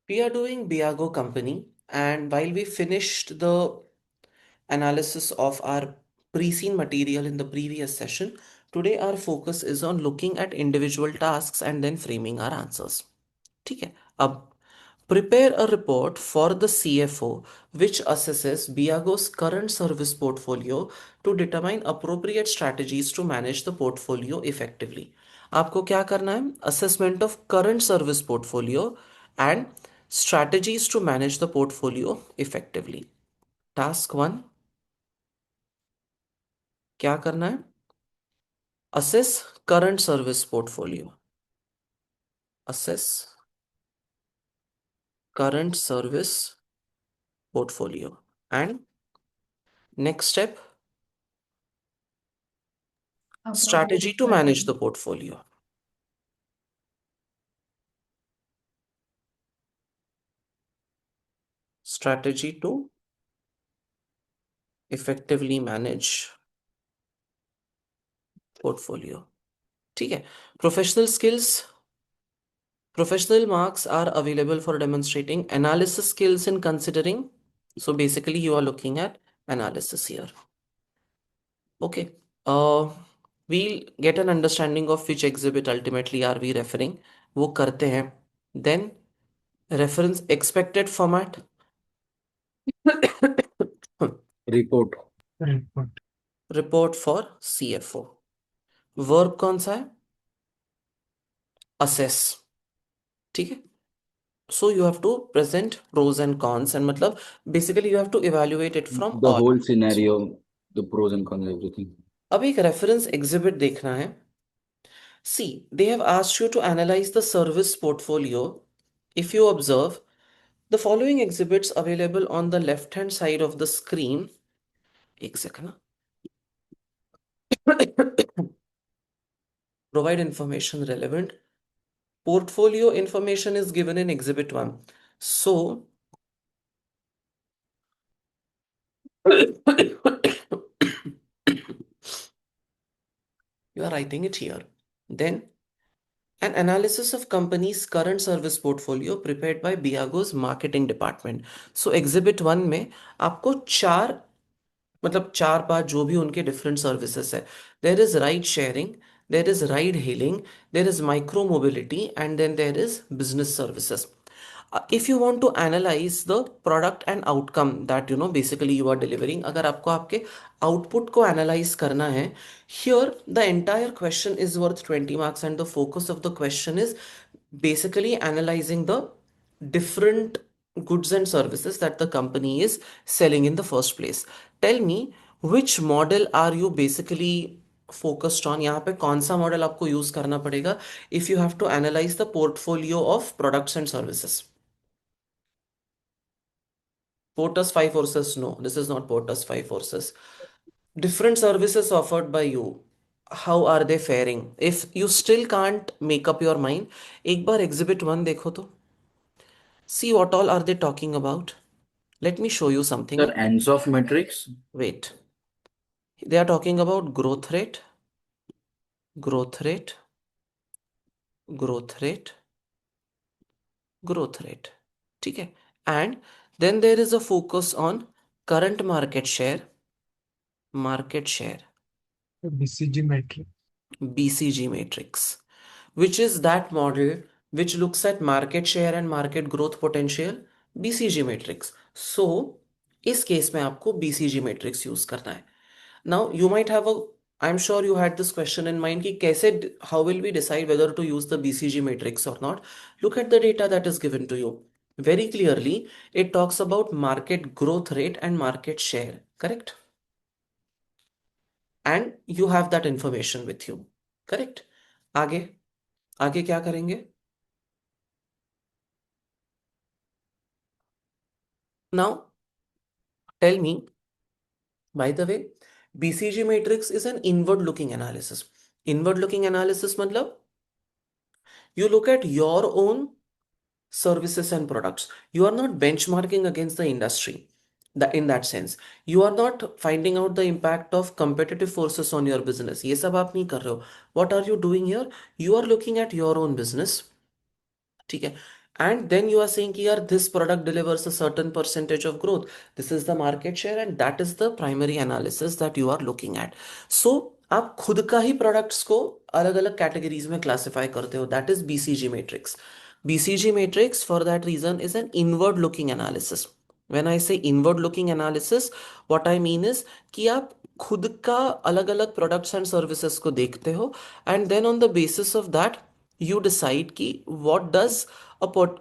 We are doing Beago company, and while we finished the analysis of our pre-seen material in the previous session, today our focus is on looking at individual tasks and then framing our answers. ठीक है. अब prepare a report for the CFO which assesses Biago's current service portfolio to determine appropriate strategies to manage the portfolio effectively. आपको क्या करना है? Assessment of current service portfolio and strategies to manage the portfolio effectively. Task 1, क्या करना है? Assess current service portfolio. Assess current service portfolio. And next step, strategy to manage the portfolio. Strategy to effectively manage portfolio. ठीक है. Professional skills, professional marks are available for demonstrating analysis skills in considering. So basically you are looking at analysis here. Okay. We'll get an understanding of which exhibit ultimately are we referring. वो करते हैं. Then reference expected format. Report Report for CFO. Verb कौन सा है? Assess. ठीक है. So you have to present pros and cons and मतलब basically you have to evaluate it from the all whole angles. Scenario the pros and cons everything अब एक reference exhibit देखना है. See, they have asked you to analyze the service portfolio. If you observe, the following exhibits available on the left hand side of the screen. एक second. Provide information relevant. Portfolio information is given in exhibit 1. So you are writing it here. Then an analysis of company's current service portfolio prepared by Biago's marketing department. So exhibit 1 में आपको चार मतलब चार पांच जो भी उनके different services है. There is ride sharing, there is ride hailing, there is micro mobility and then there is business services. If you want to analyze the product and outcome that basically you are delivering, अगर आपको आपके output को analyze करना है, here the entire question is worth 20 marks and the focus of the question is basically analyzing the different goods and services that the company is selling in the first place. Tell me which model are you basically focused on. यहाँ पे कौन सा model आपको use करना पड़ेगा if you have to analyze the portfolio of products and services. Porter's five forces, no, this is not Porter's five forces. Different services offered by you, how are they faring? If you still can't make up your mind, एक बार exhibit 1 देखो तो. See what all are they talking about. Let me show you something. Sir ends of matrix Wait. They are talking about growth rate, growth rate, growth rate, growth rate. ठीक है. And then there is a focus on current market share, market share. BCG metric. BCG matrix, which is that model which looks at market share and market growth potential. BCG matrix. So इस case में आपको BCG matrix use करना है. Now you might have a, I'm sure you had this question in mind कि कैसे, how will we decide whether to use the BCG matrix or not? Look at the data that is given to you. Very clearly, it talks about market growth rate and market share, correct? And you have that information with you, correct? आगे आगे क्या करेंगे? Now tell me, by the way, BCG matrix is an inward looking analysis. Inward looking analysis मतलब you look at your own services and products. You are not benchmarking against the industry. In that sense, you are not finding out the impact of competitive forces on your business. ये सब आप नहीं कर रहे हो. What are you doing here? You are looking at your own business. ठीक है. And then you are saying कि यार this product delivers a certain percentage of growth. This is the market share and that is the primary analysis that you are looking at. So आप खुद का ही products को अलग अलग categories में classify करते हो. That is BCG matrix. BCG matrix for that reason is an inward looking analysis. When I say inward looking analysis, what I mean is कि आप खुद का अलग अलग products and services को देखते हो and then on the basis of that you decide कि what does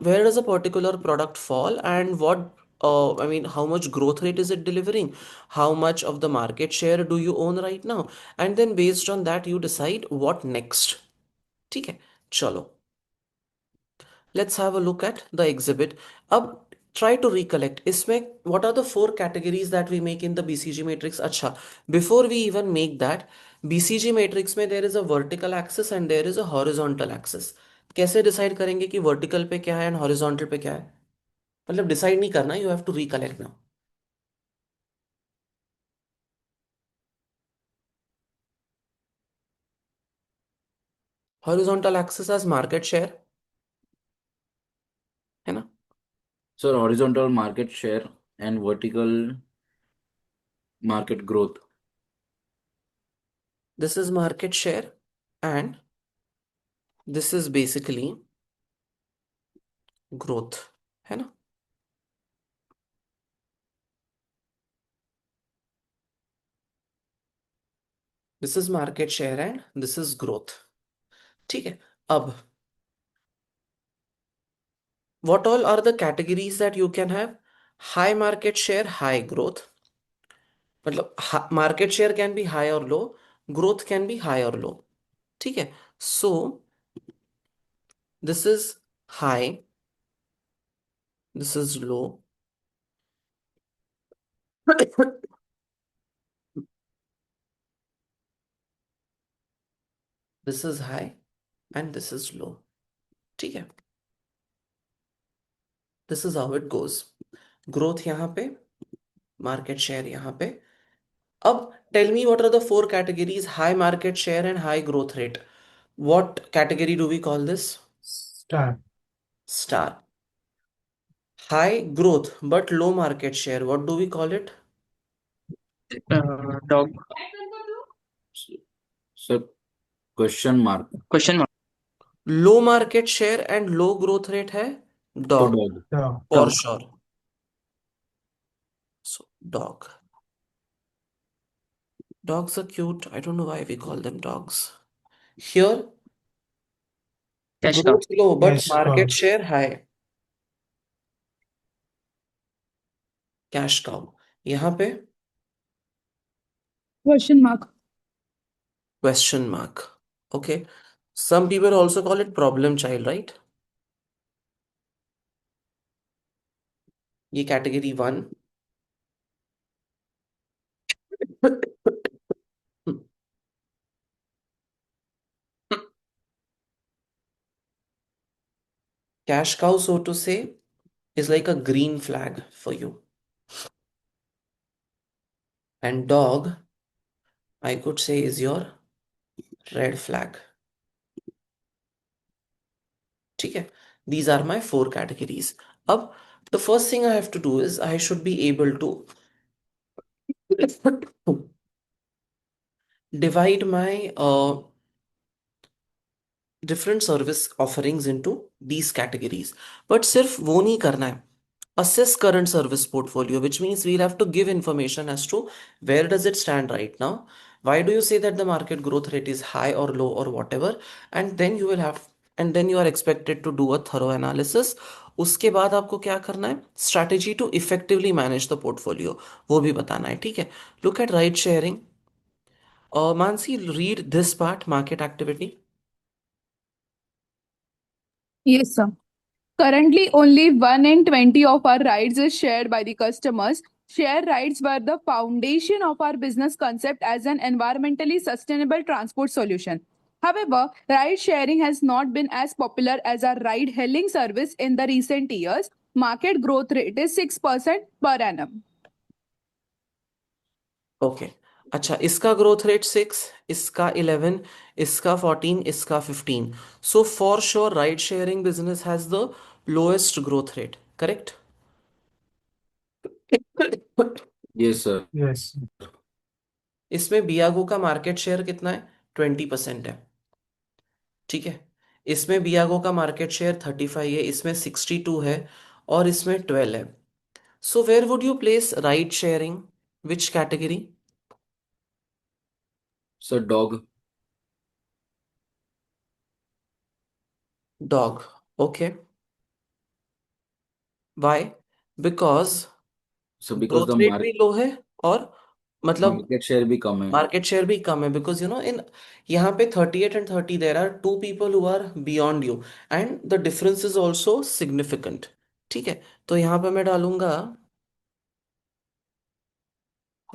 where does a particular product fall and what I mean how much growth rate is it delivering, how much of the market share do you own right now, and then based on that you decide what next. ठीक है, चलो let's have a look at the exhibit. अब try to recollect इसमें what are the four categories that we make in the BCG matrix. अच्छा, before we even make that, BCG matrix में there is a vertical axis and there is a horizontal axis. कैसे decide करेंगे कि vertical पे क्या है and horizontal पे क्या है? मतलब decide नहीं करना, you have to recollect now. Horizontal axis as market share है ना? Sir, horizontal market share and vertical market growth. This is market share and this is basically growth है ना? This is market share and this is growth. ठीक है, अब what all are the categories that you can have? High market share, high growth. मतलब market share can be high or low, growth can be high or low. ठीक है, so this is high, this is low. This is high and this is low. ठीक है, this is how it goes. Growth यहाँ पे, market share यहाँ पे. अब tell me what are the four categories: high market share and high growth rate. What category do we call this? Star. Star. High growth but low market share. What do we call it? Dog. Sir, question mark. Question mark. Low market share and low growth rate है So dog. dog. Dog. For Dog. sure. So dog. Dogs are cute. I don't know why we call them dogs. Here, Cash cow. growth low but Yes, market dog. share high. Cash cow. यहाँ पे Question mark. question mark. Okay. Some people also call it problem child, right? ये category 1. Cash cow, so to say, is like a green flag for you. And dog, I could say, is your red flag. ठीक है? These are my four categories. अब the first thing I have to do is I should be able to divide my different service offerings into these categories. But सिर्फ वो नहीं करना है. Assess current service portfolio, which means we'll have to give information as to where does it stand right now. Why do you say that the market growth rate is high or low or whatever? And then you will have, and then you are expected to do a thorough analysis. उसके बाद आपको क्या करना है? Strategy to effectively manage the portfolio. वो भी बताना है, ठीक है? Look at ride sharing. Mansi, read this part, market activity. Yes, sir. Currently, only 1 in 20 of our rides is shared by the customers. Share rides were the foundation of our business concept as an environmentally sustainable transport solution. However, ride sharing has not been as popular as our ride hailing service in the recent years. Market growth rate is 6% per annum. Okay. अच्छा, इसका growth rate 6, इसका 11, इसका 14, इसका 15. So for sure ride sharing business has the lowest growth rate, correct? Yes, sir. Yes. इसमें बियागो का market share कितना है? 20% है, ठीक है। इसमें बियागो का मार्केट शेयर 35 है, इसमें 62 है, और इसमें 12 है. So where would you place ride sharing? Which category? Sir, dog. Dog. Okay. Why? Because So because the growth rate भी लो है, और मतलब market share भी कम है. मार्केट शेयर भी कम है, बिकॉज इन यहाँ पे 38 and 30 there are two people who are beyond you, and the difference is also significant. ठीक है, तो यहाँ पे मैं डालूंगा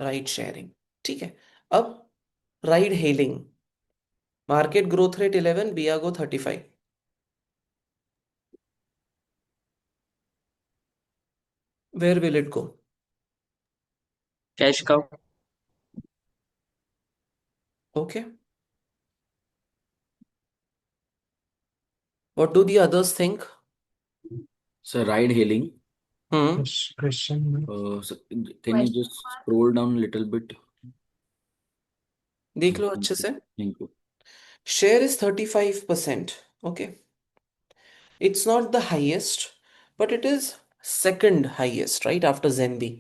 राइड शेयरिंग. ठीक है. अब ride hailing, market growth rate 11, बियागो 35. Where will it go? Cash cow. Okay. What do the others think? Sir, ride hailing. Hmm. Question mark. So can you just scroll down a little bit? देख लो अच्छे से. Thank you. Share is 35%. Okay. It's not the highest, but it is second highest, right? After Zenbi.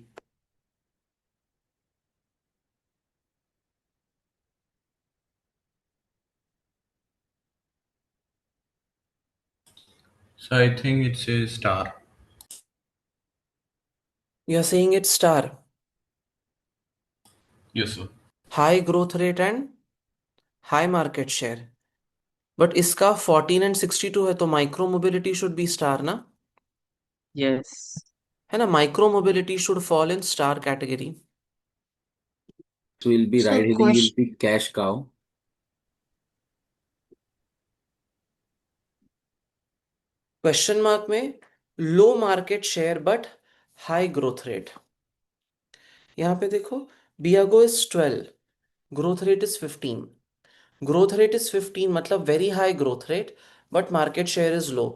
So I think it's a star. You're saying it's star. Yes, sir. High growth rate and high market share. But इसका 14 and 62 है, तो micro mobility should be star ना? Yes. है ना? Micro mobility should fall in star category. So will be So ride hailing will be cash cow. Question mark में low market share but high growth rate. यहां पे देखो, बियागो is 12, growth rate is 15. Growth rate is 15 मतलब very high growth rate, but market share is low.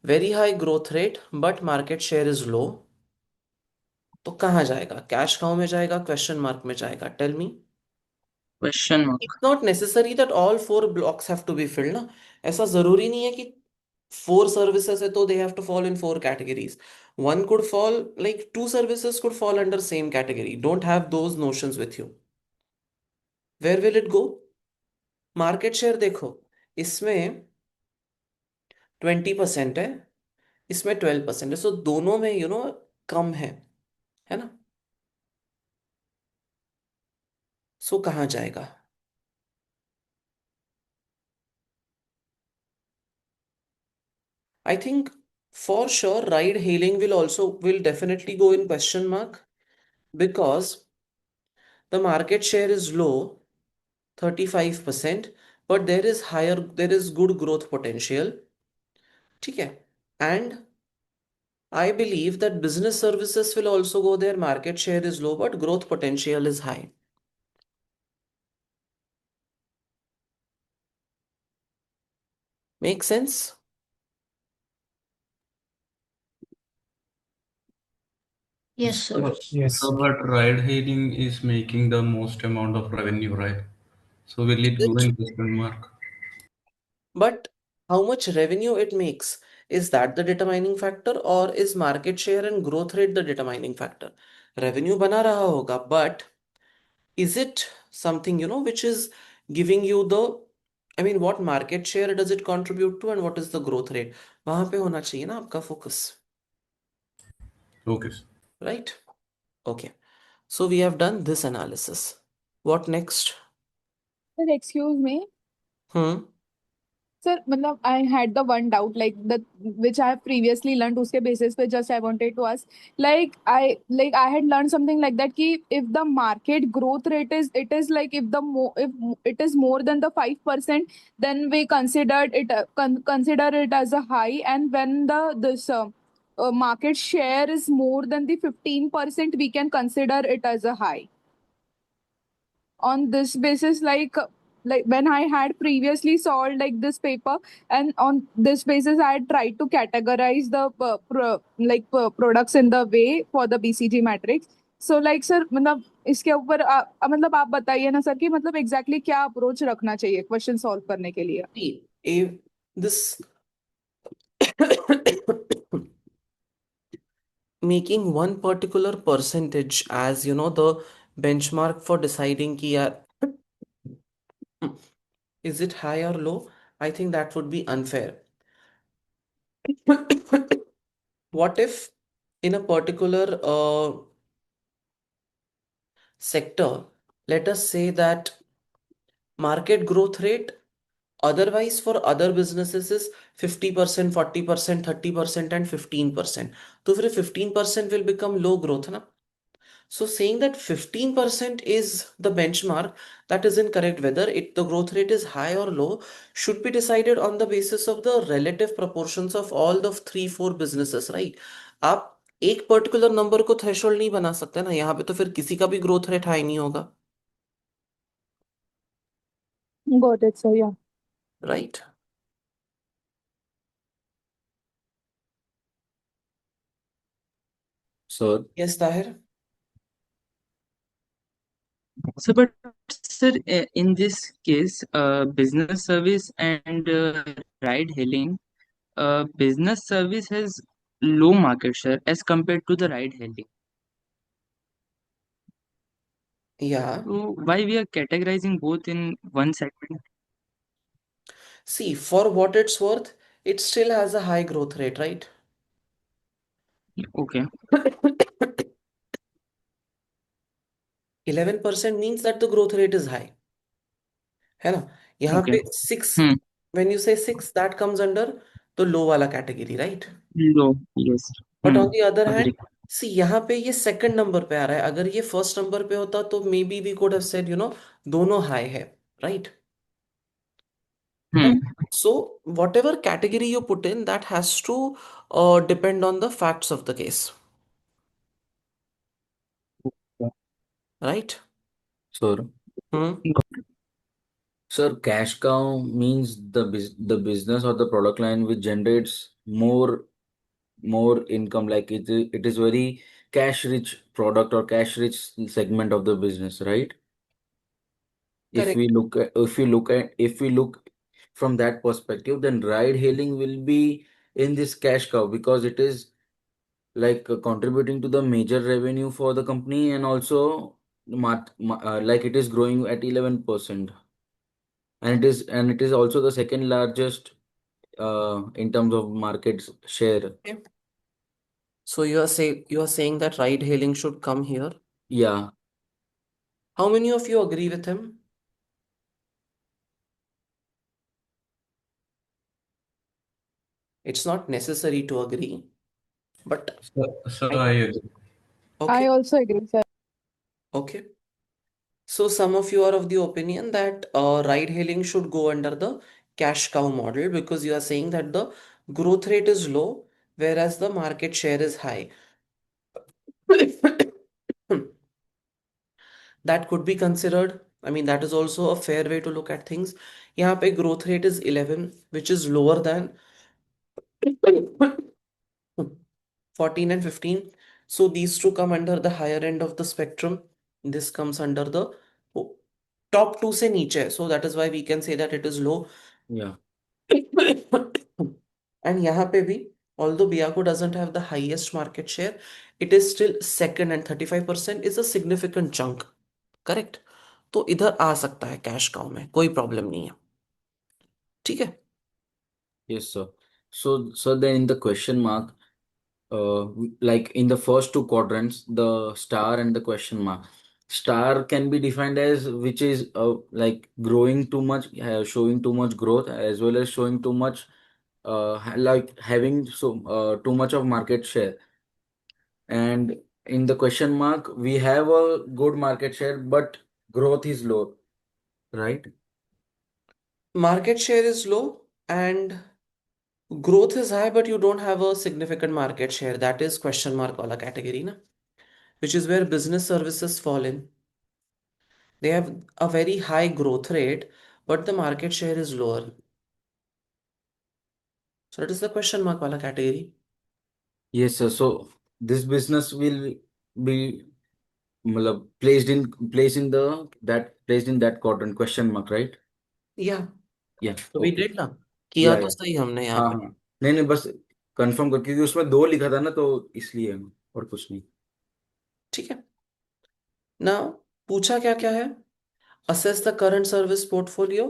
Very high growth rate but market share is low. तो कहाँ जाएगा? Cash cow में जाएगा, क्वेश्चन मार्क में जाएगा? Tell me. question mark. It's not necessary that all 4 blocks have to be filled ना. ऐसा जरूरी नहीं है कि 4 सर्विसेज है तो they have to fall in 4 categories. One could fall, like 2 services could fall under same category. Don't have those notions with you. Where will it go? Market share देखो, इसमें 20% है, इसमें 12% है, सो दोनों में कम है ना? सो कहाँ जाएगा? I think for sure ride hailing will definitely go in question mark, because the market share is low, 35%, but there is good growth potential. ठीक है. And I believe that business services will also go there. Market share is low, but growth potential is high. Make sense? Yes, sir. Yes. So, but ride hailing is making the most amount of revenue, right? So will it Is go it? in question mark? But how much revenue it makes, is that the determining factor, or is market share and growth rate the determining factor? Revenue बना रहा होगा, but is it something which is giving you the, I mean, what market share does it contribute to and what is the growth rate? वहां पे होना चाहिए ना आपका focus, Okay, sir. right? Okay, so we have done this analysis. What next? Sir, excuse me. Hmm. Sir, मतलब I had the one doubt like the which I have previously learned उसके basis पे just I wanted to ask I had learned something like that कि if the market growth rate is like if it is more than the 5%, then we consider it as a high, and when the this market share is more than the 15%, we can consider it as a high. on this basis, like when I had previously solved like this paper, and on this basis I had tried to categorize the products in the way for the BCG matrix. So like sir मतलब इसके ऊपर मतलब आप बताइए ना sir कि मतलब exactly क्या अप्रोच रखना चाहिए क्वेश्चन सॉल्व करने के लिए. See, if this making one particular percentage as the benchmark for deciding कि यार is it high or low, I think that would be unfair. What if in a particular sector, let us say that market growth rate otherwise for other businesses is 50%, 40%, 30% and 15%. So फिर 15% will become low growth ना. So saying that 15% is the benchmark, that is incorrect. Whether the growth rate is high or low should be decided on the basis of the relative proportions of all the 3-4 businesses, right? आप एक particular number को threshold नहीं बना सकते ना, यहाँ पे तो फिर किसी का भी ग्रोथ रेट हाई नहीं होगा, Got it, so yeah. Right? Sir, yes Tahir. So, but sir, in this case, business service and ride hailing, business service has low market share as compared to the ride hailing. Yeah. So, why we are categorizing both in one segment? See, for what it's worth, it still has a high growth rate, right? Okay. 11% means that the growth rate is high. है ना? यहाँ Okay. पे 6, Hmm. when you say 6, that comes under the low वाला category, right? Low. Yes. But on the other hand, Agree. see यहाँ पे ये second number पे आ रहा है. अगर ये first number पे होता तो maybe we could have said, दोनों high है, right? है Hmm. ना? So whatever category you put in, that has to depend on the facts of the case, right? sir. Hmm. Sir, cash cow means the business or the product line which generates more income. Like it is very cash rich product or cash rich segment of the business, right? Correct. If we look from that perspective, then ride hailing will be in this cash cow because it is like contributing to the major revenue for the company, and also like it is growing at 11%, and it is also the second largest in terms of market share. Okay. So you are saying that ride hailing should come here. Yeah. How many of you agree with him? It's not necessary to agree, but So I, I agree. I okay, also agree, sir. okay. So some of you are of the opinion that ride hailing should go under the cash cow model because you are saying that the growth rate is low, whereas the market share is high. That could be considered. I mean, that is also a fair way to look at things. यहाँ पे growth rate is 11, which is lower than 14 and 15. So these two come under the higher end of the spectrum. This comes under the top two से नीचे है. So that is why we can say that it is low. Yeah. And यहाँ पे भी, although Biago doesn't have the highest market share, it is still second, and 35% is a significant chunk. Correct? तो इधर आ सकता है cash cow में, कोई problem नहीं है. ठीक है? Yes, sir. So then in the question mark, like in the first two quadrants, the star and the question mark. Star can be defined as which is like growing too much, showing too much growth, as well as showing too much, like having too much of market share. And in the question mark, we have a good market share, but growth is low, right? Market share is low and growth is high, but you don't have a significant market share. That is question mark wala category, na? Which is where business services fall in. They have a very high growth rate, but the market share is lower. So that is the question mark wala category. Yes, sir. So this business will be मतलब placed in that quadrant question mark, right? Yeah. Yeah. तो we Okay. did ना, किया या तो या सही हमने यहाँ हाँ पे। हाँ, नहीं नहीं, बस कंफर्म कर, क्योंकि उसमें दो लिखा था ना, तो इसलिए, और कुछ नहीं। ठीक है ना। पूछा क्या क्या है? Assess the current service portfolio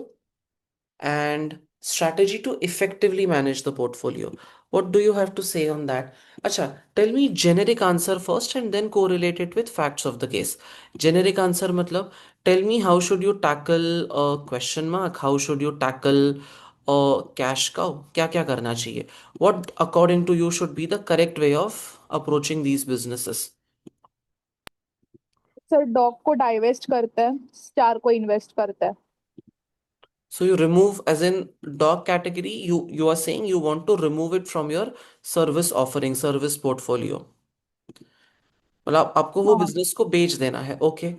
and strategy to effectively manage the portfolio. What do you have to say on that? Acha, tell me generic answer first and then correlate it with facts of the case. Generic answer matlab, tell me how should you tackle a question mark? How should you tackle a cash cow? क्या क्या करना चाहिए? What according to you should be the correct way of approaching these businesses? Sir dog को divest करते हैं, star को invest करते हैं। So you remove, as in dog category, you are saying you want to remove it from your service offering, service portfolio. मतलब आपको वो हाँ, बिजनेस को बेच देना है, okay.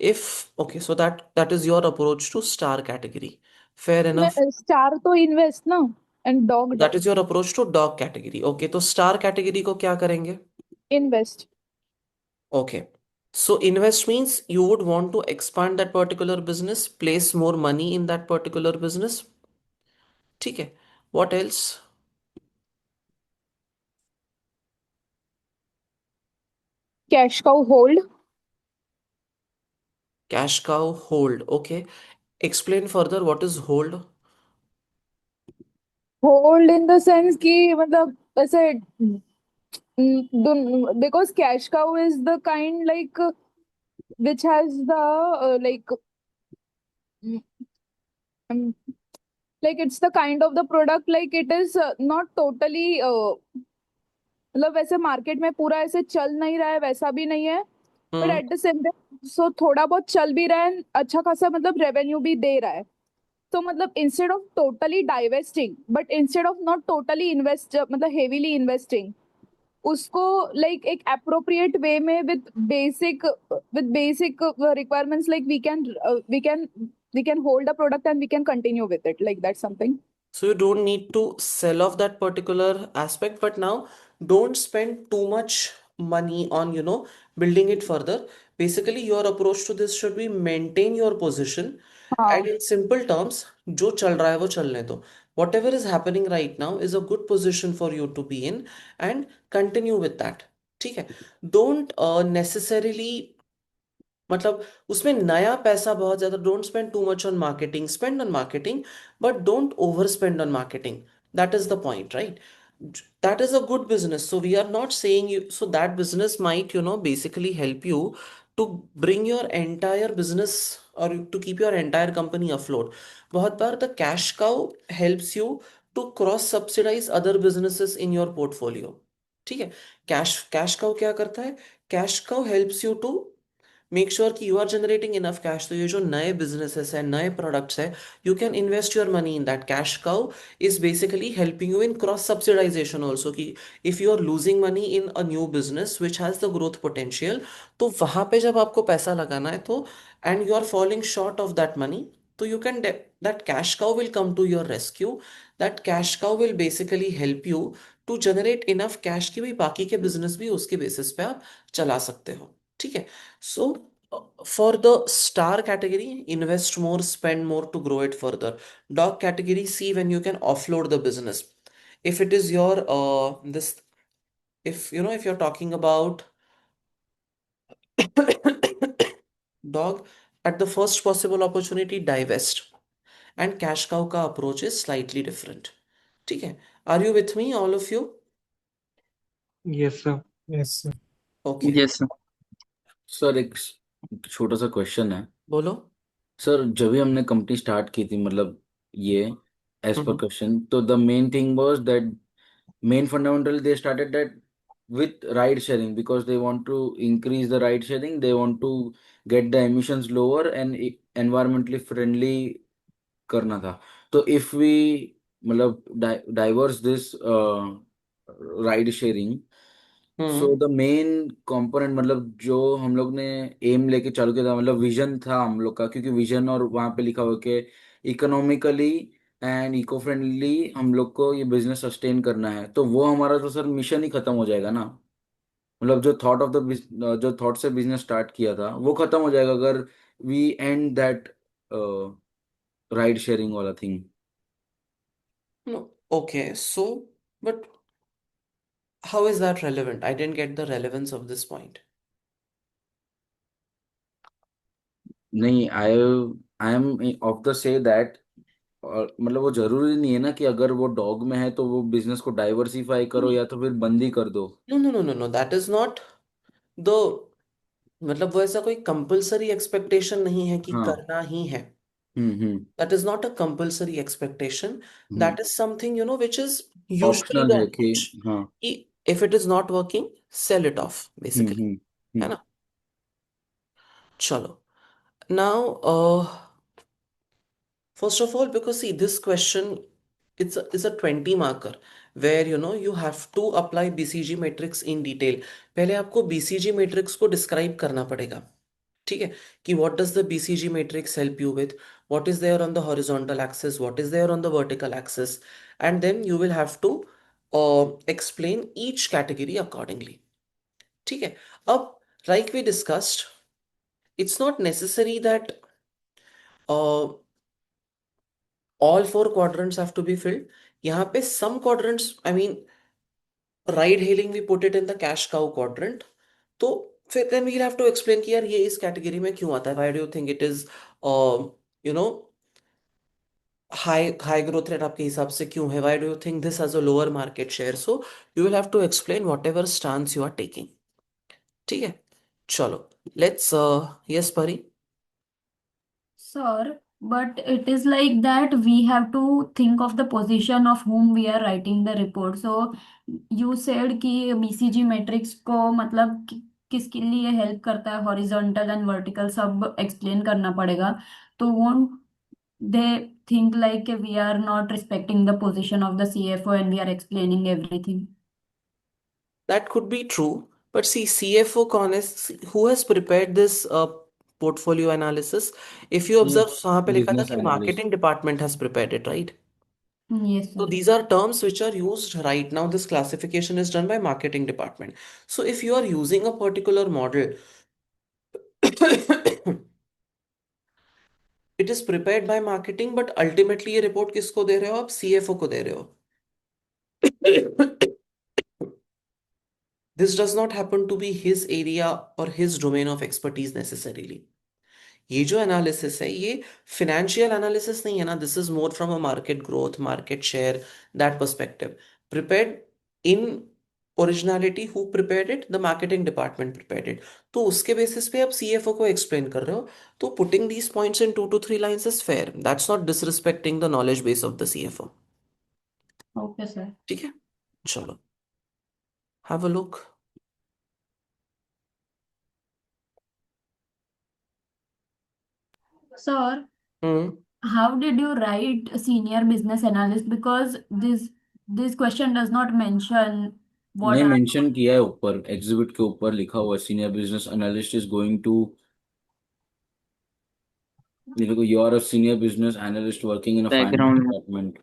If okay, so that is your approach to star category, fair मैं enough. Star तो इन्वेस्ट ना, and dog that is your approach to dog category, okay. तो स्टार कैटेगरी को क्या करेंगे? Invest. Okay, so invest means you would want to expand that particular business, place more money in that particular business, ठीक है। what else? Cash cow hold. Cash cow hold. Okay. Explain further what is hold. Hold in the sense कि मतलब ऐसे, because cash cow is the kind like which has the um, like it's the kind of the product like it is not totally मतलब वैसे market में पूरा ऐसे चल नहीं रहा है, वैसा भी नहीं है, but hmm. At the same time so थोड़ा बहुत चल भी रहा है, अच्छा खासा मतलब रेवेन्यू भी दे रहा है। तो मतलब instead of totally divesting, but instead of not totally invest मतलब हेवीली इन्वेस्टिंग, उसको लाइक एक अप्रोप्रिएट वे में with basic requirements like we can hold a product and we can continue with it, like that something. So you don't need to sell off that particular aspect, but now don't spend too much money on, building it further. Basically, your approach to this should be maintain your position. And हाँ, in simple terms, जो चल रहा है वो चलने दो. Whatever is happening right now is a good position for you to be in and continue with that. ठीक है? Don't necessarily, मतलब उसमें नया पैसा बहुत ज्यादा, don't spend too much on marketing, spend on marketing but don't over spend on marketing. That is the point, right? That is a good business, so we are not saying you, so that business might basically help you to bring your entire business or to keep your entire company afloat. बहुत बार the cash cow helps you to cross subsidize other businesses in your portfolio, ठीक है। Cash cow क्या करता है? Cash cow helps you to make sure कि you are generating enough cash, तो ये जो नए बिजनेसेस है, नए प्रोडक्ट्स है, you can invest your money in that. Cash cow is basically helping you in cross subsidization also, कि if you are losing money in a new business which has the growth potential, तो वहां पे जब आपको पैसा लगाना है तो and you are falling short of that money, तो you can that cash cow will come to your rescue. That cash cow will basically help you to generate enough cash कि भाई बाकी के बिजनेस भी उसके बेसिस पे आप चला सकते हो, ठीक है। So for the star category, invest more, spend more to grow it further. Dog category, see when you can offload the business. If it is your this, if if you're talking about dog, at the first possible opportunity divest, and cash cow का approach is slightly different, ठीक है। Are you with me, all of you? Yes, sir. Yes, sir. Okay, Yes, sir. Sir एक छोटा सा question है। बोलो। Sir जब भी हमने कंपनी स्टार्ट की थी, मतलब ये एज पर हम्म। क्वेश्चन, तो the main thing was that main fundamental they started that with ride sharing, because they want to increase the ride sharing, they want to get the emissions lower and environmentally friendly करना था। तो if we मतलब diverse this ride sharing, so hmm. The main component, मतलब जो हम लोग ने M लेके चालू किया था, मतलब विजन था हम लोग का, क्योंकि विजन और वहाँ पे लिखा हुआ कि इकोनॉमिकली एंड इको फ्रेंडली हम लोग को ये बिजनेस सस्टेन करना है, तो वो हमारा तो सर मिशन ही खत्म हो जाएगा ना। मतलब जो थॉट से बिजनेस स्टार्ट किया था वो खत्म हो जाएगा अगर we end that ride sharing वाला thing. No. Okay, so, but how is that relevant? I didn't get the relevance of this point. नहीं, I am of the say that, मतलब वो जरूरी नहीं है ना कि अगर वो डॉग में है तो वो बिजनेस को डाइवर्सिफाई करो या तो फिर बंद ही कर दो। No, no, no, no, no. That is not the मतलब वो ऐसा कोई कंपलसरी एक्सपेक्टेशन नहीं है कि हाँ। करना ही है. हम्म। That is not a compulsory expectation. Hmm. That is something, which is usually optional the है कि approach. हाँ। If it is not working, sell it off, basically. हम्म। है हम्म। ना? चलो. Now, first of all, because see, this question, it's a 20 marker where you have to apply BCG matrix in detail. पहले आपको BCG matrix को describe करना पड़ेगा. ठीक है कि what does the BCG matrix help you with? What is there on the horizontal axis? What is there on the vertical axis? And then you will have to explain each category accordingly. ठीक है. अब, like we discussed, it's not necessary that uh, all four quadrants have to be filled. यहाँ पे some quadrants, I mean, ride hailing, we put it in the cash cow quadrant. तो फिर then we'll have to explain कि यार ये इस category में क्यों आता है? Why do you think it is, you know, high growth rate आपके हिसाब से क्यों है? Why do you think this has a lower market share? So you will have to explain whatever stance you are taking. ठीक है. चलो. Let's yes Pari. Sir, but it is like that we have to think of the position of whom we are writing the report. So you said कि BCG matrix को मतलब किसके लिए help करता है, हॉरिजॉन्टल एंड वर्टिकल सब explain करना पड़ेगा. तो won't they think like we are not respecting the position of the CFO and we are explaining everything? That could be true, but see, CFO कौन है? Who has prepared this portfolio analysis? If you observe, वहाँ पे लिखा था business कि analyst. marketing department has prepared it, right? Yes, So sir. these are terms which are used right now. This classification is done by marketing department. So if you are using a particular model, it is prepared by marketing, but ultimately ये report किसको दे रहे हो? आप CFO को दे रहे हो. This does not happen to be his area or his domain of expertise necessarily. ये जो एनालिसिस है ये फिनेंशियल एनालिसिस नहीं है ना. This is more from a market growth, market share, that perspective. Prepared in originality, who prepared it? The marketing department prepared it. तो उसके basis पे आप सीएफओ को एक्सप्लेन कर रहे हो. तो putting these points in 2 to 3 lines is fair. That's not disrespecting the knowledge base of the CFO. Okay, sir. ठीक है. चलो. Have a look. Sir, hmm. how did you write senior business analyst? Because this question does not mention what नहीं, are. Mention किया है ऊपर, exhibit के ऊपर लिखा हुआ है senior business analyst is going to, ये देखो, you are a senior business analyst working in a finance background में department.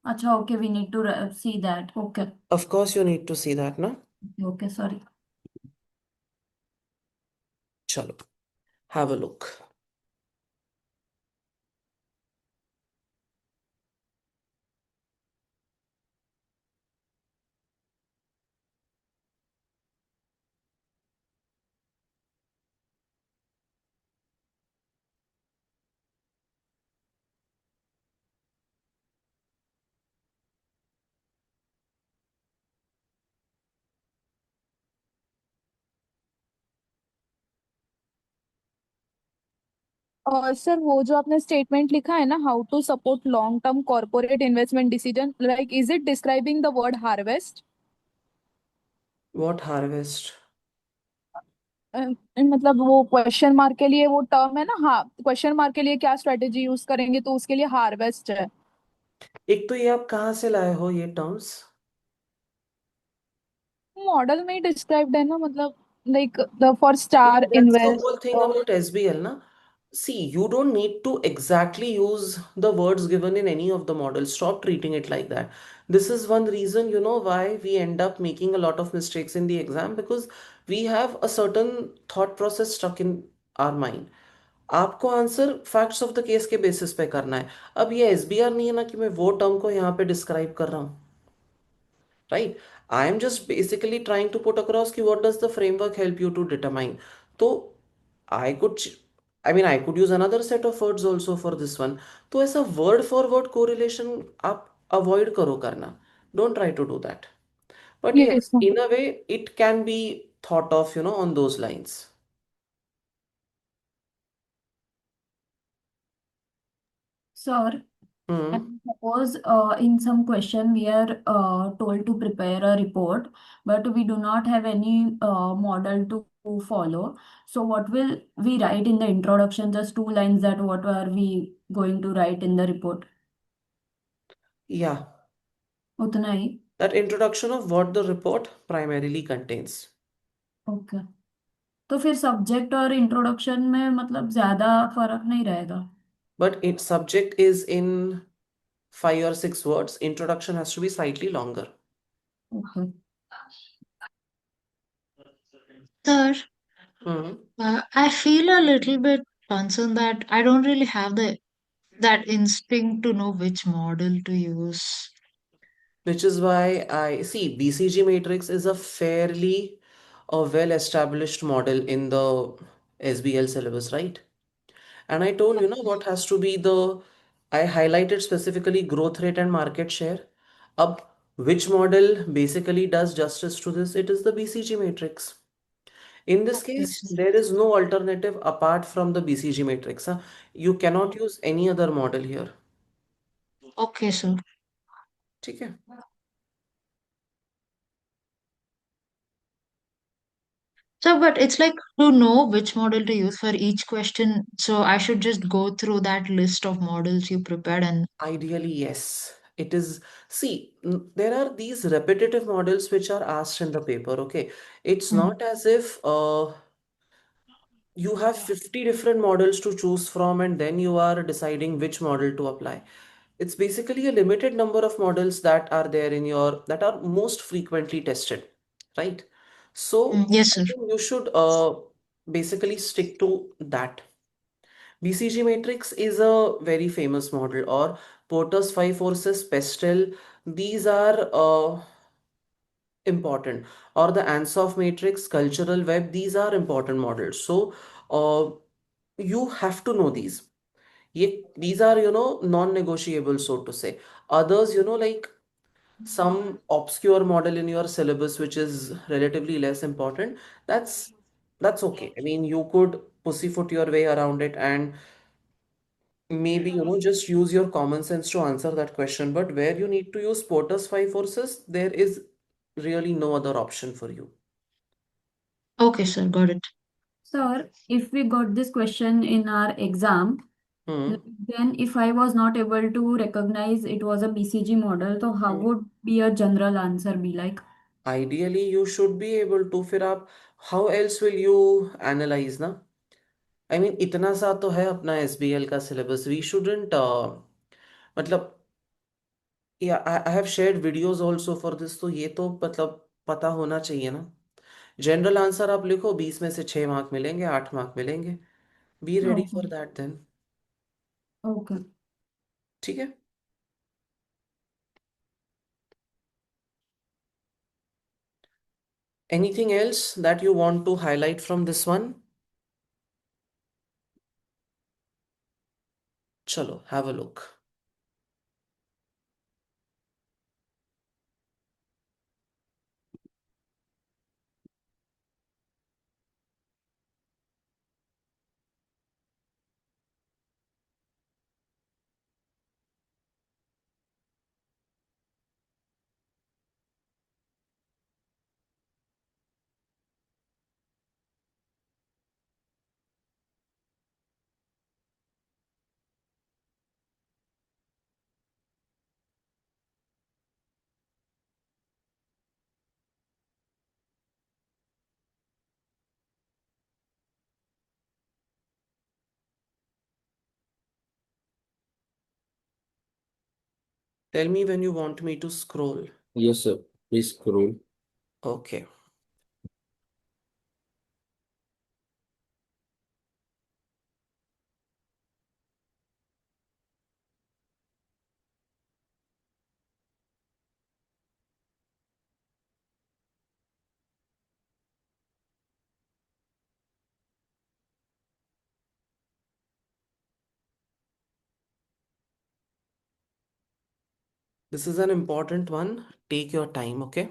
Acha, okay, we need to see that. Okay. Of course you need to see that ना. Okay, sorry. चलो. Have a look. और sir वो जो आपने statement लिखा है ना, how to support long term corporate investment decision, like is it describing the word harvest? What harvest? मतलब वो क्वेश्चन मार्क के लिए वो टर्म है ना, हाँ, क्वेश्चन मार्क के लिए क्या स्ट्रेटेजी यूज करेंगे तो उसके लिए हार्वेस्ट है. एक तो ये आप कहाँ से लाए हो ये टर्म्स? मॉडल में ही डिस्क्राइब्ड है ना, मतलब like the for star That's the invest whole thing about SBL, na? See, you don't need to exactly use the words given in any of the models. Stop treating it like that. This is one reason, why we end up making a lot of mistakes in the exam, because we have a certain thought process stuck in our mind. आपको answer facts of the case के basis पे करना है। अब ये SBR नहीं है ना कि मैं वो टर्म को यहाँ पे डिस्क्राइब कर रहा हूँ, right? I am just basically trying to put across ki what does the framework help you to determine. So I could, I mean, I could use another set of words also for this one. तो ऐसा word for word correlation आप avoid करो करना. Don't try to do that. But yes yes, in a way, it can be thought of, on those lines. Sir, Hmm. and suppose in some question we are told to prepare a report, but we do not have any model to follow. So what will we write in the introduction? Just two lines, that what are we going to write in the report? Yeah, उतना ही. that introduction of what the report primarily contains. Okay. तो फिर subject और introduction में मतलब ज्यादा फर्क नहीं रहेगा. But its subject is in 5 or 6 words. Introduction has to be slightly longer. Okay. Sir, Hmm. I feel a little bit concerned that I don't really have the that instinct to know which model to use. Which is why I see BCG matrix is a fairly well established model in the SBL syllabus, right? And I told what has to be I highlighted specifically growth rate and market share. Up which model basically does justice to this? It is the BCG matrix. In this Okay, case, sir. there is no alternative apart from the BCG matrix. Huh? You cannot use any other model here. Okay, sir. ठीक है? So, but it's like to know which model to use for each question. So I should just go through that list of models you prepared and Ideally, yes. It is, see, there are these repetitive models which are asked in the paper, okay? It's Hmm. not as if you have 50 different models to choose from and then you are deciding which model to apply. It's basically a limited number of models that are there that are most frequently tested, right? So Yes, I sir. think you should basically stick to that. BCG matrix is a very famous model, or Porter's five forces, Pestel. These are important, or the Ansoff matrix, cultural web. These are important models. So you have to know these. These are non-negotiable, so to say. Others, like some obscure model in your syllabus which is relatively less important. That's okay. I mean, you could pussyfoot your way around it and maybe just use your common sense to answer that question, but where you need to use Porter's five forces, there is really no other option for you. Okay, sir. Got it. Sir, if we got this question in our exam, Hmm. then if I was not able to recognize it was a BCG model, so how Hmm. would be a general answer be like? Ideally you should be able to, फिर आप how else will you analyze ना? I mean इतना सा तो है अपना SBL का syllabus, we shouldn't मतलब yeah, I have shared videos also for this, तो ये तो मतलब पता होना चाहिए ना। जनरल आंसर आप लिखो, 20 में से 6 मार्क मिलेंगे, 8 मार्क मिलेंगे। Be ready Okay. For that then. Okay. ठीक है। Anything else that you want to highlight from this one? Chalo, have a look. Tell me when you want me to scroll. Yes, sir. Please scroll. Okay. This is an important one. Take your time, okay?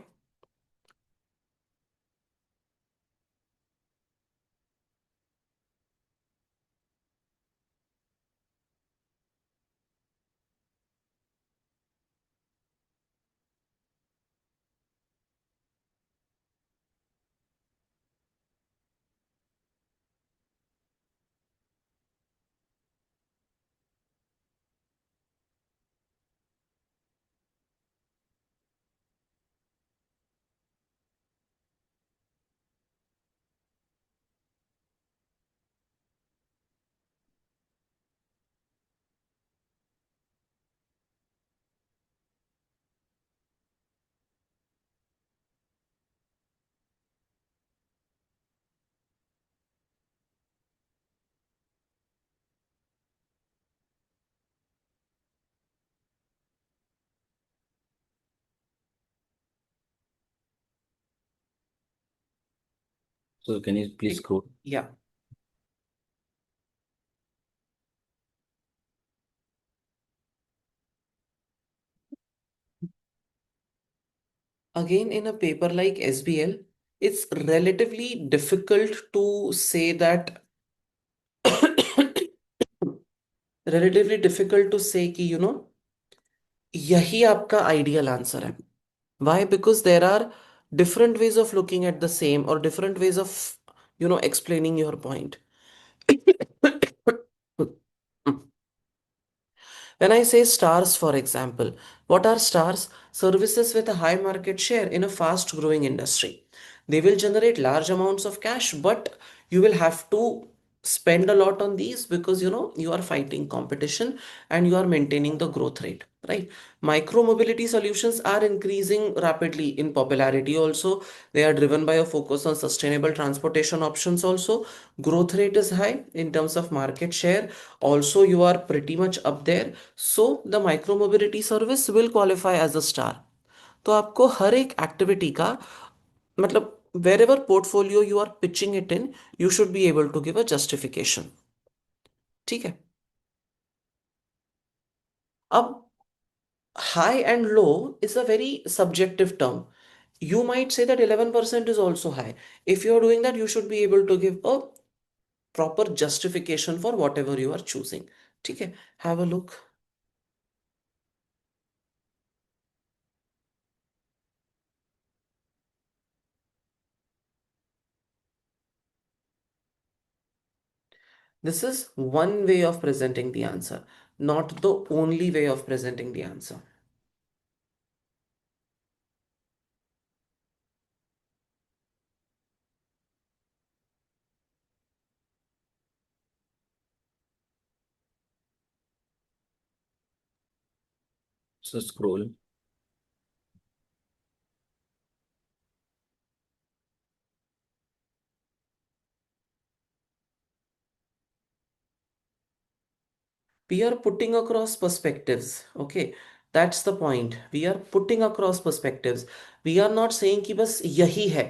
So can you please scroll? Yeah. Again, in a paper like SBL, it's relatively difficult to say that relatively difficult to say कि यही आपका ideal answer है. Why? Because there are different ways of looking at the same or different ways of explaining your point. When I say stars, for example, what are stars? Services with a high market share in a fast growing industry. They will generate large amounts of cash, but you will have to spend a lot on these because you are fighting competition and you are maintaining the growth rate, right? Micro mobility solutions are increasing rapidly in popularity also. They are driven by a focus on sustainable transportation options also. Growth rate is high in terms of market share. Also, you are pretty much up there. So the micro mobility service will qualify as a star. तो आपको हर एक activity का मतलब wherever portfolio you are pitching it in, you should be able to give a justification. ठीक है. अब high and low is a very subjective term. You might say that 11% is also high. If you're doing that, you should be able to give a proper justification for whatever you are choosing. ठीक है. Have a look. This is one way of presenting the answer, not the only way of presenting the answer. So scroll. We are putting across perspectives. Okay, that's the point. We are putting across perspectives. We are not saying कि बस यही है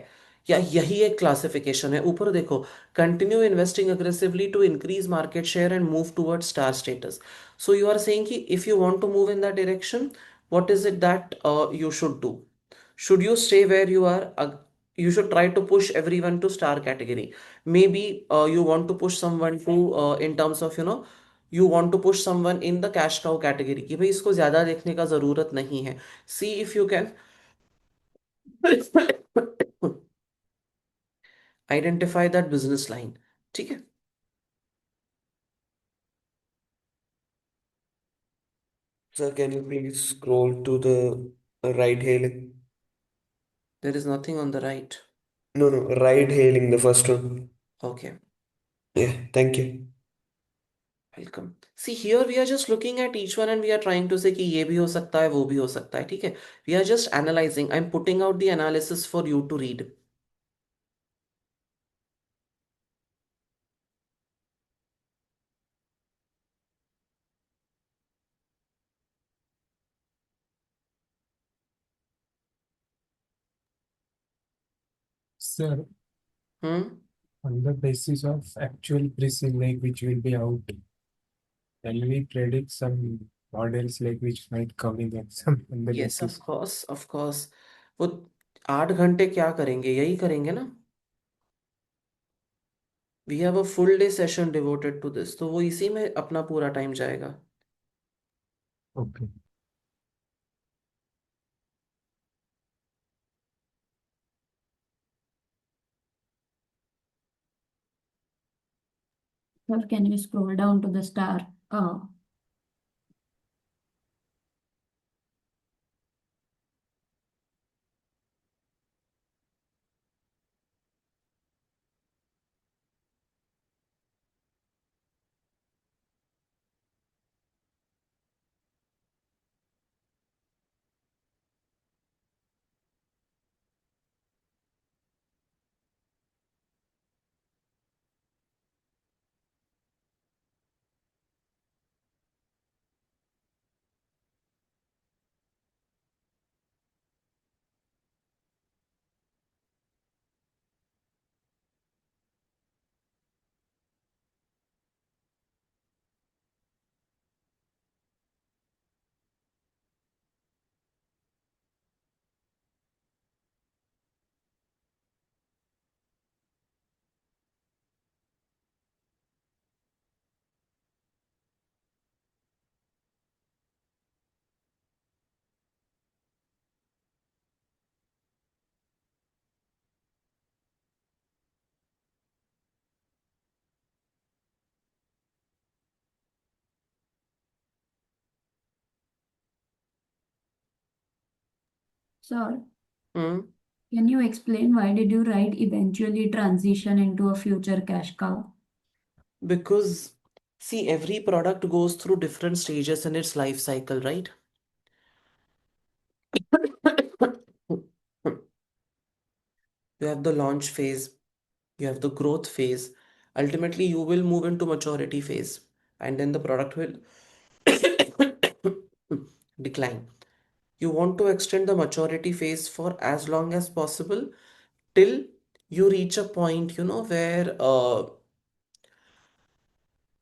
या यही एक classification है. ऊपर देखो, continue investing aggressively to increase market share and move towards star status. So you are saying कि if you want to move in that direction, what is it that you should do? Should you stay where you are? You should try to push everyone to star category. Maybe you want to push someone to in terms of you want to push someone in the cash cow category कि भाई इसको ज्यादा देखने का जरूरत नहीं है. See if you can identify that business line. ठीक है. Sir, can you please scroll to the ride hailing? There is nothing on the right. No, no, ride hailing, the first one. Okay. Yeah, thank you. Welcome. See here we are just looking at each one and we are trying to say कि ये भी हो सकता है, वो भी हो सकता है, ठीक है। We are just analysing, I am putting out the analysis for you to read. Sir, hmm. on the basis of actual pre-sale like which will be out, can we predict some models like which might come in and some on the yes of basis? Course, of course. वो 8 घंटे क्या करेंगे, यही करेंगे ना। We have a full day session devoted to this, तो वो इसी में अपना पूरा टाइम जाएगा। Okay. Sir, can you scroll down to the star? Sir, hmm. can you explain why did you write eventually transition into a future cash cow? Because, see, every product goes through different stages in its life cycle, right? You have the launch phase, you have the growth phase. Ultimately, you will move into maturity phase, and then the product will decline. You want to extend the maturity phase for as long as possible till you reach a point, where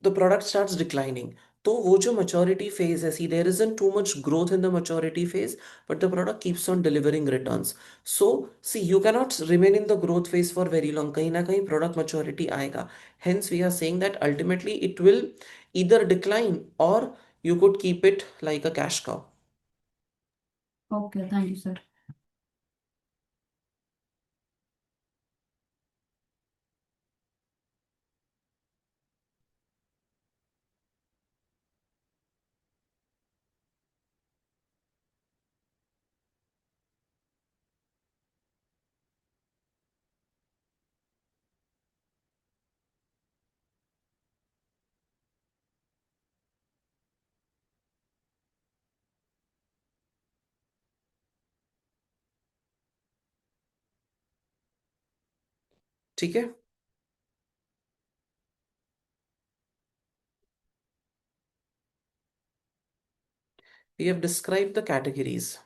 the product starts declining. तो वो जो maturity phase है, see, there isn't too much growth in the maturity phase, but the product keeps on delivering returns. So, see, you cannot remain in the growth phase for very long. कहीं ना कहीं product maturity आएगा. Hence, we are saying that ultimately it will either decline or you could keep it like a cash cow. Okay, thank you, sir. ठीक है। We have described the categories.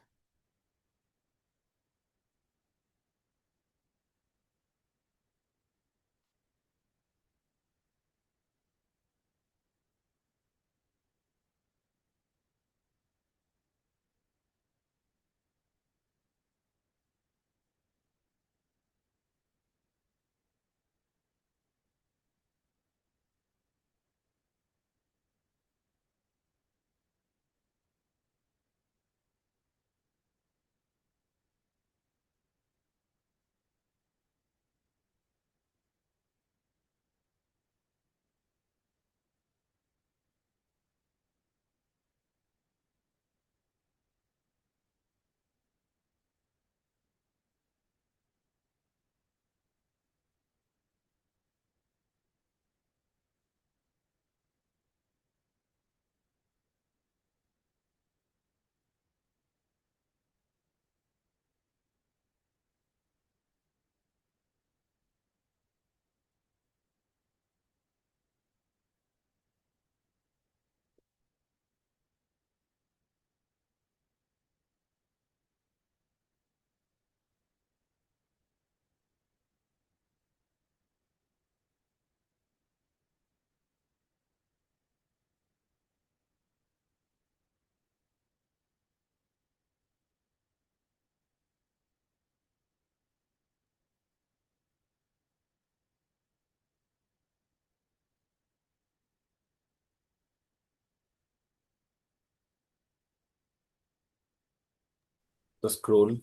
The scroll.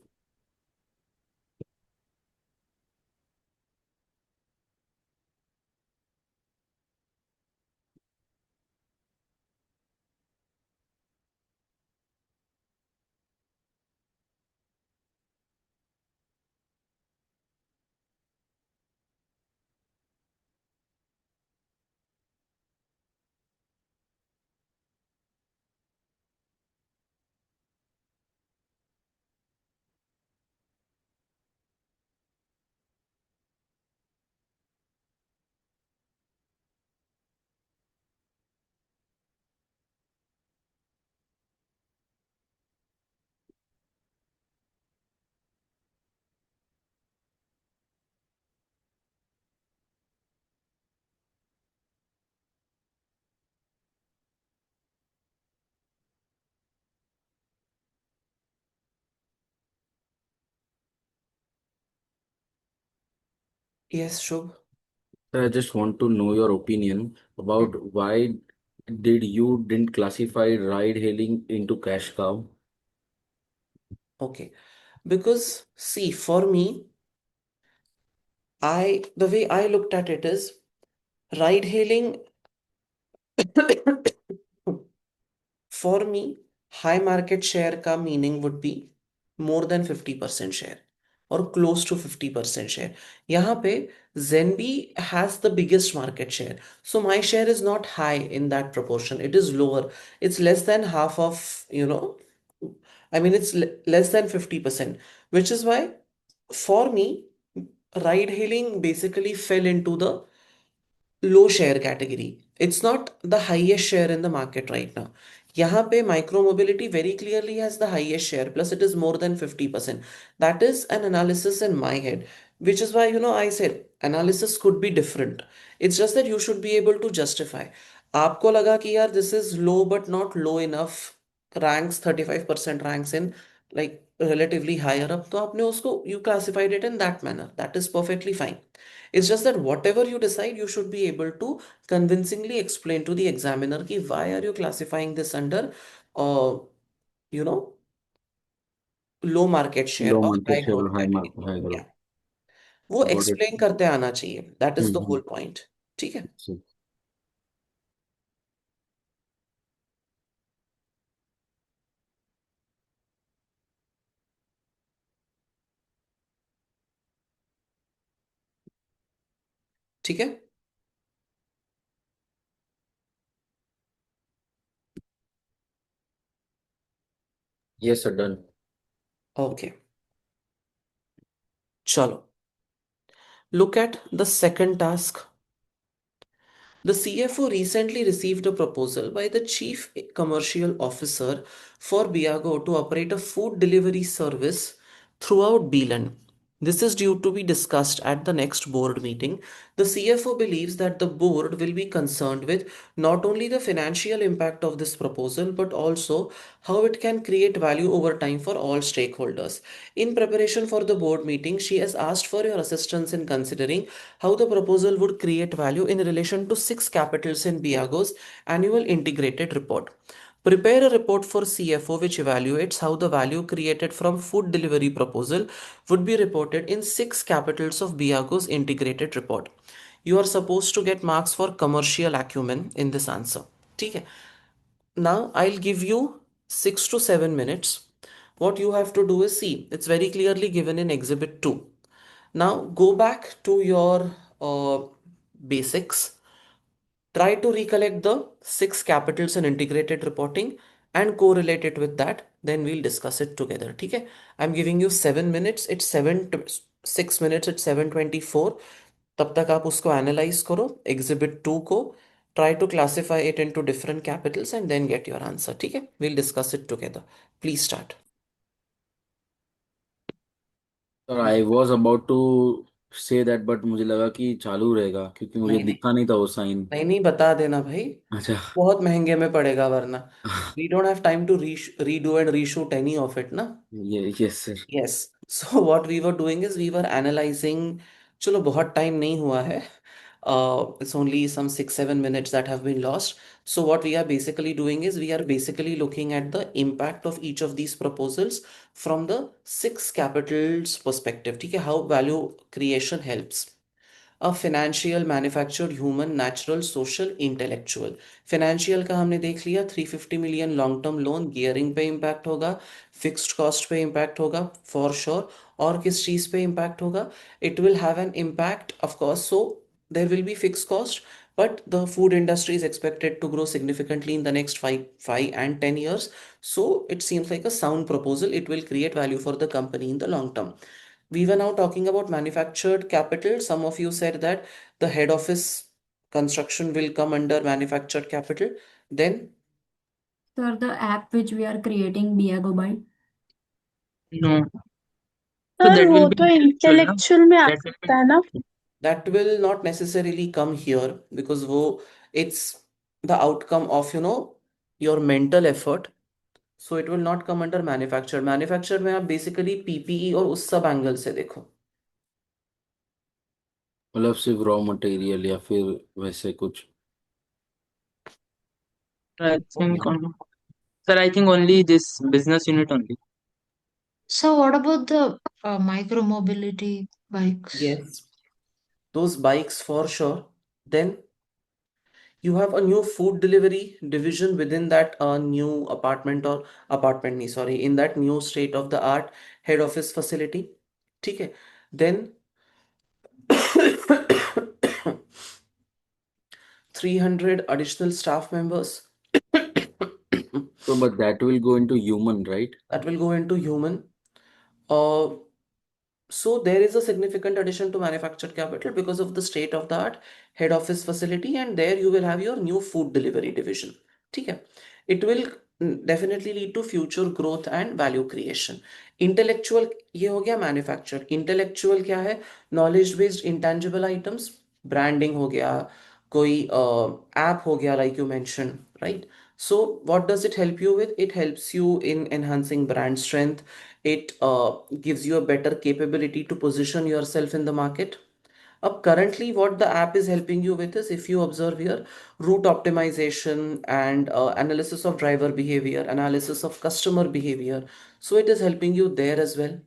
Yes, Shubh. Sir, I just want to know your opinion Hmm. about why did you didn't classify ride hailing into cash cow? Okay. Because see, for me, the way I looked at it is ride hailing. For me, high market share का meaning would be more than 50% share or close to 50% share. यहाँ पे Zenbi has the biggest market share. So my share is not high in that proportion. It is lower. It's less than half of, I mean, it's less than 50%, which is why for me, ride hailing basically fell into the low share category. It's not the highest share in the market right now. यहाँ पे micro mobility very clearly has the highest share, plus it is more than 50%. That is an analysis in my head, which is why, I said analysis could be different. It's just that you should be able to justify. आपको लगा कि यार this is low but not low enough, ranks 35% ranks in like relatively higher up, तो आपने उसको you classified it in that manner. That is perfectly fine. It's just that whatever you decide, you should be able to convincingly explain to the examiner ki why are you classifying this under, uh, you know, low market share Low or market high share growth or category. high Yeah, growth. वो Got it. explain करते आना चाहिए. That is the Mm-hmm. whole point. ठीक है. ठीक है. Yes, sir, done. Okay. चलो. Look at the second task. The CFO recently received a proposal by the Chief Commercial Officer for Beago to operate a food delivery service throughout Beelan. This is due to be discussed at the next board meeting. The CFO believes that the board will be concerned with not only the financial impact of this proposal but also how it can create value over time for all stakeholders. In preparation for the board meeting, she has asked for your assistance in considering how the proposal would create value in relation to six capitals in Biago's annual integrated report. Prepare a report for CFO which evaluates how the value created from food delivery proposal would be reported in six capitals of Biago's integrated report. You are supposed to get marks for commercial acumen in this answer. ठीक है. Now I'll give you 6 to 7 minutes. What you have to do is see, it's very clearly given in Exhibit 2. Now go back to your basics. Try to recollect the six capitals in integrated reporting and correlate it with that. Then we'll discuss it together. Okay? I'm giving you 7 minutes. It's 6 minutes. It's 7:24. तब तक आप उसको analyse करो exhibit 2 को. Try to classify it into different capitals and then get your answer. ठीक है? We'll discuss it together. Please start. Sir, I was about to say that, but मुझे लगा कि चालू रहेगा क्योंकि मुझे नहीं नहीं दिखा नहीं था वो साइन. नहीं नहीं बता देना भाई. अच्छा. बहुत महंगे में पड़ेगा वरना. We don't have time to redo and reshoot any of it ना. Yes, sir. Yes. So what we were doing is we were analyzing. चलो बहुत टाइम नहीं हुआ है. It's only some 6-7 minutes that have been lost. So what we are basically doing is we are basically looking at the impact of each of these proposals from the six capitals perspective. ठीक है, how value creation helps. Financial, manufactured, human, natural, social, intellectual. Financial का हमने देख लिया, 350 million long term loan, gearing पे impact होगा, fixed cost पे impact होगा फॉर श्योर। और किस चीज़ पे इम्पैक्ट होगा? It will have an impact of course, so there will be fixed cost, but the food industry is expected to grow significantly in the next 5 and 10 years. So it seems like a sound proposal. It will create value for the company in the long term. We were now talking about manufactured capital. Some of you said that the head office construction will come under manufactured capital. Then Sir, the app which we are creating, Beago by. No. So sir that वो will be तो intellectual, na? Intellectual में आ That will be सकता है ना? that will not necessarily come here because it's the outcome of your mental effort. So it will not come under manufactured. Manufactured में आप basically PPE और उस सब एंगल से देखो। मतलब सिर्फ रॉ मटेरियल या फिर वैसे कुछ? I think, Okay. sir, I think only this business unit only. So what about the micro mobility bikes? Yes, those bikes for sure. Then you have a new food delivery division within that new apartment नहीं, sorry, in that new state of the art head office facility. ठीक है, then 300 additional staff members. So, but that will go into human, right? That will go into human. Uh, So there is a significant addition to manufactured capital because of the state of the art head office facility, and there you will have your new food delivery division. ठीक है, it will definitely lead to future growth and value creation. Intellectual ये हो गया manufactured. Intellectual क्या है? Knowledge based intangible items, branding हो गया, कोई app हो गया like you mentioned, right? So what does it help you with? It helps you in enhancing brand strength. It gives you a better capability to position yourself in the market. Up currently, what the app is helping you with is, if you observe here, route optimization and analysis of driver behavior, analysis of customer behavior. So it is helping you there as well.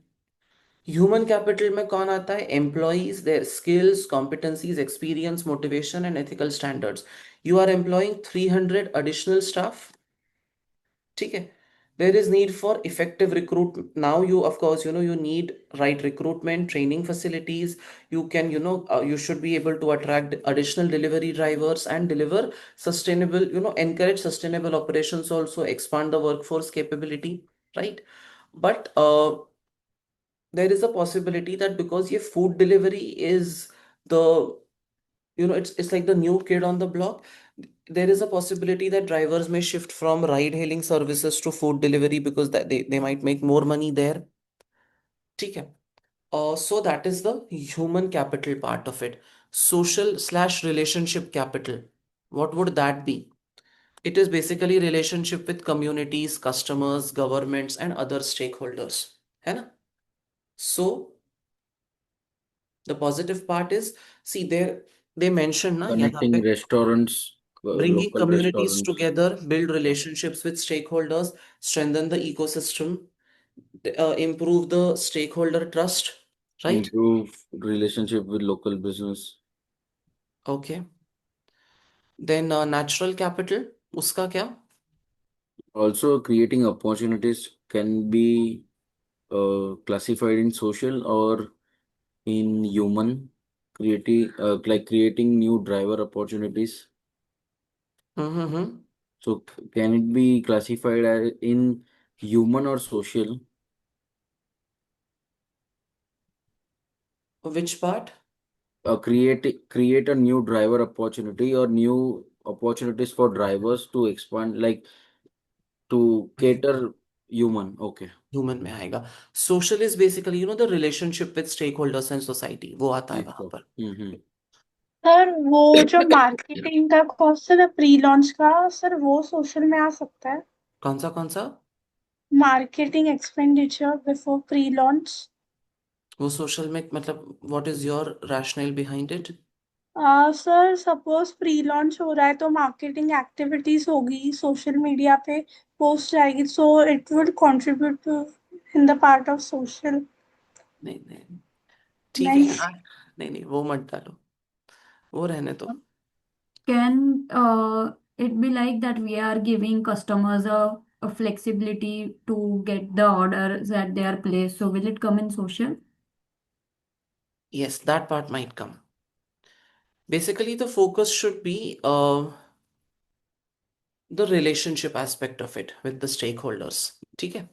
Human capital में कौन आता है? Employees, their skills, competencies, experience, motivation, and ethical standards. You are employing 300 additional staff. ठीक है, there is need for effective recruit. Now you, of course, you need right recruitment, training facilities. You can, you should be able to attract additional delivery drivers and deliver sustainable, encourage sustainable operations, also expand the workforce capability, right? But there is a possibility that because your food delivery is the, it's like the new kid on the block, there is a possibility that drivers may shift from ride hailing services to food delivery because that they might make more money there. ठीक है, so that is the human capital part of it. Social slash relationship capital, what would that be? It is basically relationship with communities, customers, governments, and other stakeholders, है ना? So the positive part is, see there, they mentioned ना यहाँ Connecting पे, restaurants, bringing local communities restaurants. together, build relationships with stakeholders, strengthen the ecosystem, improve the stakeholder trust, right? Improve relationship with local business. Okay. Then natural capital, उसका क्या? Also, creating opportunities can be classified in social or in human. Creating like creating new driver opportunities. Mm-hmm. So, can it be classified as in human or social? Which part? Create a new driver opportunity or new opportunities for drivers to expand, like to cater human. Okay. Human में आएगा. Social is basically, the relationship with stakeholders and society. वो आता है Yes, वहां sir. पर. Mm-hmm. Sir वो जो marketing का कॉस्ट है प्री लॉन्च का, सर वो सोशल में आ सकता है? कौन सा? Marketing expenditure before pre launch. वो सोशल में मतलब, what is your rationale behind it? Sir suppose pre launch हो रहा है तो मार्केटिंग एक्टिविटीज होगी, सोशल मीडिया पे पोस्ट जाएगी, so it would contribute to in the part of social. नहीं नहीं, ठीक नहीं। है नहीं नहीं, वो मत डालो, वो रहने दो। Can it be like that we are giving customers a flexibility to get the orders at their place? So will it come in social? Yes, that part might come. Basically, the focus should be the relationship aspect of it with the stakeholders. ठीक है।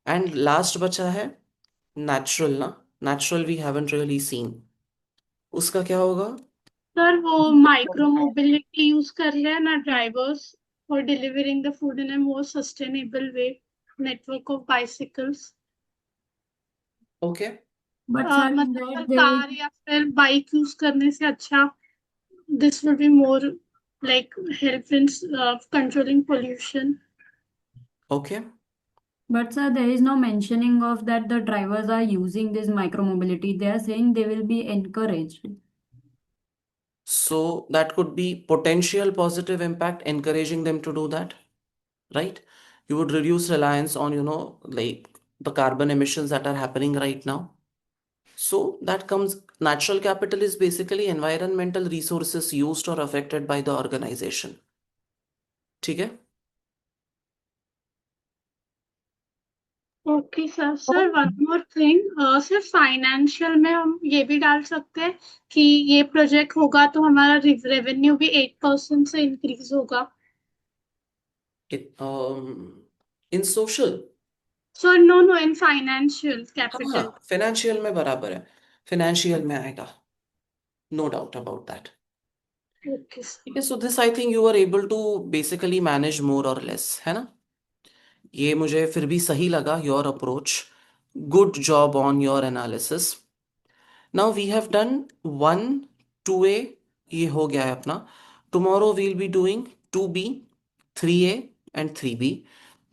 And last बचा है natural ना, natural we haven't really seen, उसका क्या होगा? Sir वो micro mobility use कर रहे हैं ना drivers for delivering the food in a more sustainable way, network of bicycles. Okay. But sir, in मतलब that they will. कार या फिर बाइक यूज करने से अच्छा, this will be more like help in controlling pollution. Okay, But sir, there is no mentioning of that the drivers are using this micromobility. They are saying they will be encouraged. so that could be potential positive impact encouraging them to do that, right? You would reduce reliance on, like the carbon emissions that are happening right now. So that comes, natural capital is basically environmental resources used or affected by the organization. ठीक है। Okay sir. Sir one more thing, sir financial में हम ये भी डाल सकते हैं कि ये प्रोजेक्ट होगा तो हमारा रेवेन्यू भी 8% से इंक्रीज होगा। In social. Sir no no, in financial हाँ हाँ, कैपिटल। फाइनेंशियल में बराबर है, फाइनेंशियल में आएगा, no doubt about that. Okay sir. ठीक है, so this I think you are able to basically manage more or less, है ना? ये मुझे फिर भी सही लगा your approach, good job on your analysis. Now we have done 1 2A, ये हो गया है अपना। Tomorrow will be doing 2B, 3A and 3B।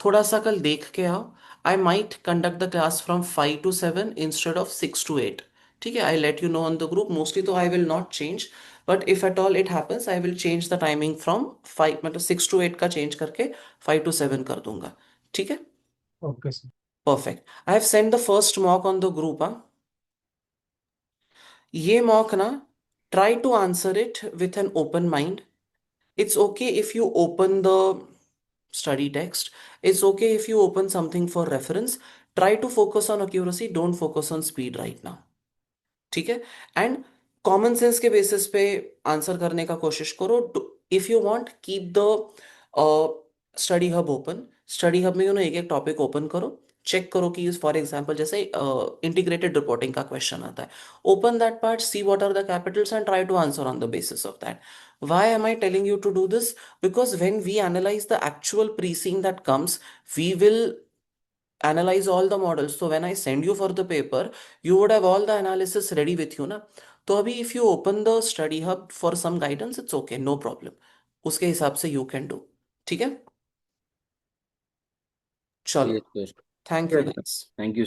थोड़ा सा कल देख के आओ, I might conduct the class from 5 to 7 instead of 6 to 8। ठीक है, I let you know on the group, mostly तो I will not change, but if at all it happens I will change the timing from 5, मतलब 6 to 8 का change करके 5 to 7 कर दूंगा। ठीक है, Okay, sir. Perfect. I have send the first mock on the group. ये mock ना, try to answer it with an open mind. It's okay if you open the study text. It's okay if you open something for reference. Try to focus on accuracy. Don't focus on speed right now. ठीक है, and common sense के basis पे answer करने का कोशिश करो। If you want, keep the study hub open. Study hub में एक एक टॉपिक ओपन करो, चेक करो कि फॉर एग्जांपल जैसे इंटीग्रेटेड रिपोर्टिंग का क्वेश्चन आता है, open that part, see what are the capitals and try to answer on the basis of that. Why am I telling you to do this? Because when we analyze the actual pre-seeing that comes, we will analyze all the models. So when I send you for the paper, you would have all the analysis ready with you ना। तो अभी if you open the study hub for some guidance, it's okay, no problem, उसके हिसाब से you can do। ठीक है, चलो, Yes, sir. Thank you guys। Thank you.